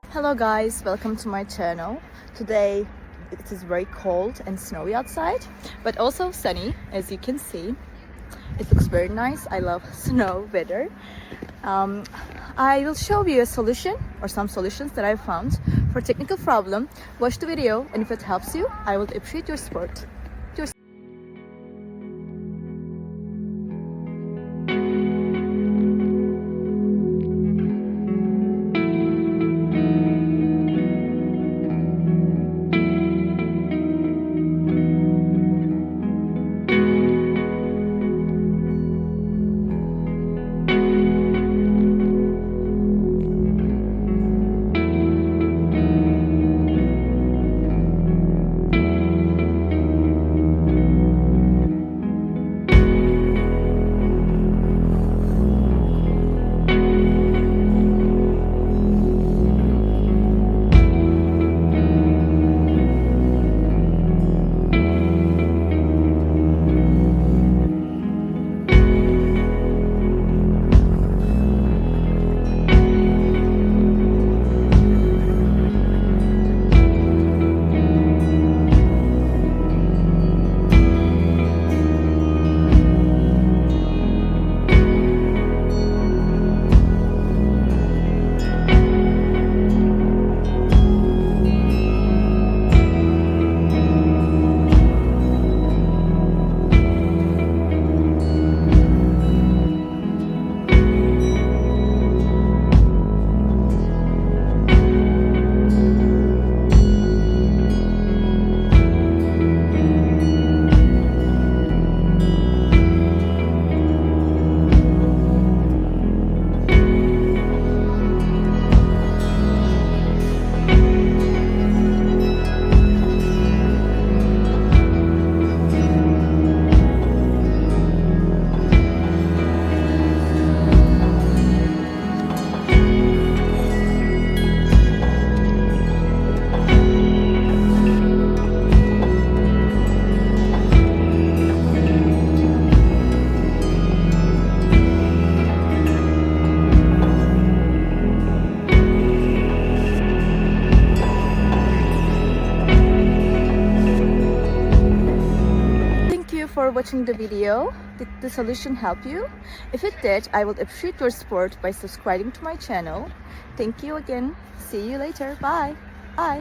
Hello guys, welcome to my channel. Today it is very cold and snowy outside, but also sunny, as you can see. It looks very nice. I love snow weather. I will show you a solution or some solutions that I found for technical problem. Watch the video, and if it helps you, I will appreciate your support. For watching the video. Did the solution help you? If it did, I would appreciate your support by subscribing to my channel. Thank you again. See you later. Bye. Bye.